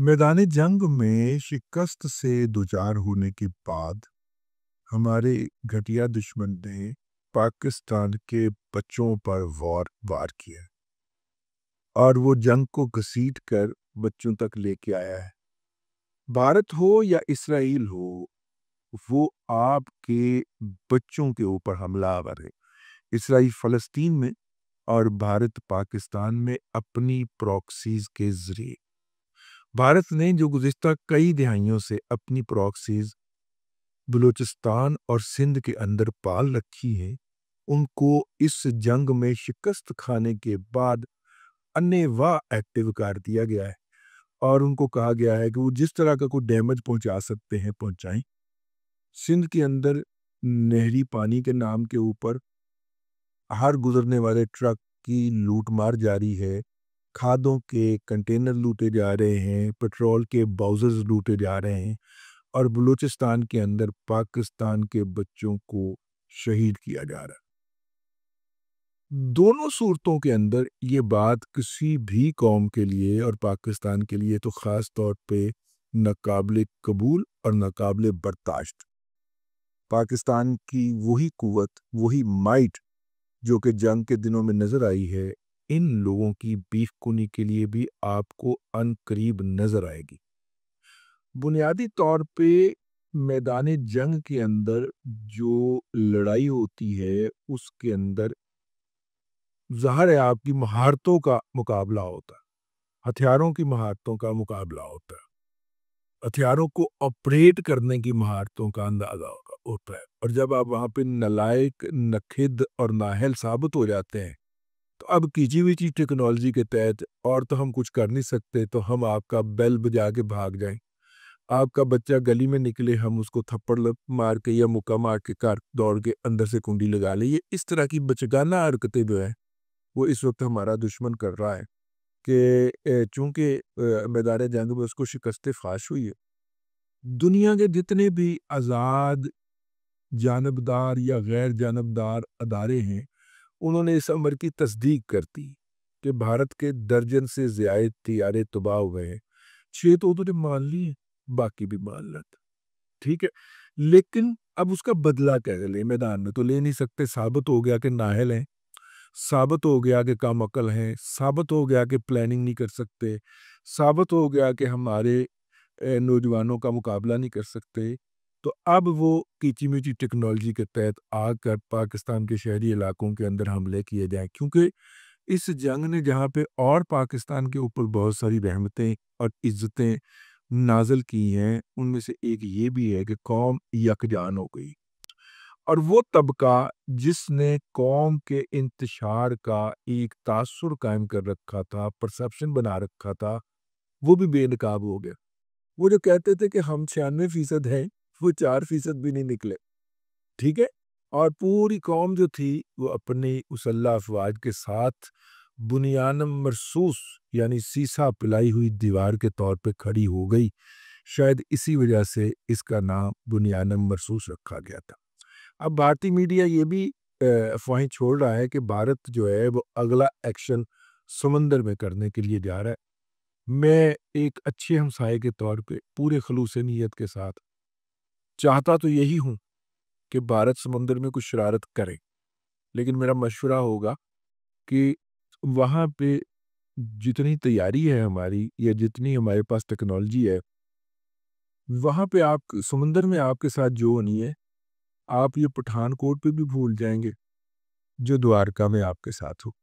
मैदान जंग में शिकस्त से दुचार होने के बाद हमारे घटिया दुश्मन ने पाकिस्तान के बच्चों पर वार किया और वो जंग को घसीट कर बच्चों तक लेके आया है। भारत हो या इसराइल हो, वो आपके बच्चों के ऊपर हमलावर है। इसराइल फ़लस्तीन में और भारत पाकिस्तान में अपनी प्रॉक्सीज़ के ज़रिए। भारत ने जो गुज़िश्ता कई दहाइयों से अपनी प्रॉक्सीज़ बलूचिस्तान और सिंध के अंदर पाल रखी है, उनको इस जंग में शिकस्त खाने के बाद अन्नेवाह एक्टिव कर दिया गया है और उनको कहा गया है कि वो जिस तरह का कोई डैमेज पहुंचा सकते हैं पहुंचाएं। सिंध के अंदर नहरी पानी के नाम के ऊपर हर गुजरने वाले ट्रक की लूटमार जारी है। खादों के कंटेनर लूटे जा रहे हैं, पेट्रोल के बाउजर्स लूटे जा रहे हैं और बलूचिस्तान के अंदर पाकिस्तान के बच्चों को शहीद किया जा रहा है। दोनों सूरतों के अंदर ये बात किसी भी कौम के लिए और पाकिस्तान के लिए तो ख़ास तौर पे नाकाबिले कबूल और नाकाबिले बर्दाश्त। पाकिस्तान की वही कुव्वत, वही माइट जो कि जंग के दिनों में नज़र आई है, इन लोगों की बीखकुनी के लिए भी आपको अनकरीब नज़र आएगी। बुनियादी तौर पे मैदान जंग के अंदर जो लड़ाई होती है, उसके अंदर ज़ाहिर है आपकी महारतों का मुकाबला होता है, हथियारों की महारतों का मुकाबला होता है, हथियारों को ऑपरेट करने की महारतों का अंदाज़ा होता है और जब आप वहाँ पे नालायक, नखिद और नाअहल साबित हो जाते हैं, तो अब कीची-वीची टेक्नोलॉजी के तहत और तो हम कुछ कर नहीं सकते, तो हम आपका बेल बजा के भाग जाएँ। आपका बच्चा गली में निकले, हम उसको थप्पड़ मार के या मुक्का मार के घर दौड़ के अंदर से कुंडी लगा ले। ये इस तरह की बचगाना हरकतें जो है, वो इस वक्त हमारा दुश्मन कर रहा है कि चूँकि मैदान जंग में उसको शिकस्त फाश हुई है। दुनिया के जितने भी आज़ाद, जानबदार या गैर जानबदार अदारे हैं, उन्होंने इस अमर की तस्दीक कर दी कि भारत के दर्जन से ज़्यादा तैयारे तबाह हुए हैं। 6 तो उन्होंने मान लिए, बाकी भी मान लेते, ठीक है। लेकिन अब उसका बदला कैसे लें? मैदान में तो ले नहीं सकते, साबित हो गया कि नाअहल हैं, साबित हो गया कि कम अकल हैं, साबित हो गया कि प्लानिंग नहीं कर सकते, साबित हो गया कि हमारे नौजवानों का मुकाबला नहीं कर सकते। तो अब वो कीची-मीची टेक्नोलॉजी के तहत आकर पाकिस्तान के शहरी इलाकों के अंदर हमले किए जाएँ, क्योंकि इस जंग ने जहाँ पे और पाकिस्तान के ऊपर बहुत सारी रहमतें और इज़्ज़तें नाज़िल की हैं, उनमें से एक ये भी है कि कौम यकजान हो गई और वो तबका जिसने कौम के इंतशार का एक तासुर कायम कर रखा था, परसेप्शन बना रखा था, वो भी बेनकाब हो गया। वो जो कहते थे कि हम 96% हैं, वो 4% भी नहीं निकले, ठीक है? और पूरी कौम जो थी, वो अपनी मुसल्लह अफ़वाज के साथ बुनियानम मरसूस यानी सीसा पिलाई हुई दीवार के तौर पे खड़ी हो गई। शायद इसी वजह से इसका नाम बुनियानम मरसूस रखा गया था। अब भारतीय मीडिया ये भी अफ़वाहें छोड़ रहा है कि भारत जो है वो अगला एक्शन समंदर में करने के लिए जा रहा है। मैं एक अच्छे हमसाये के तौर पे पूरे खलूस नीयत के साथ चाहता तो यही हूँ कि भारत समुंदर में कुछ शरारत करे, लेकिन मेरा मशवरा होगा कि वहाँ पे जितनी तैयारी है हमारी या जितनी हमारे पास टेक्नोलॉजी है, वहाँ पे आप समुंदर में आपके साथ जो होनी है, आप ये पठानकोट पे भी भूल जाएँगे, जो द्वारका में आपके साथ हो।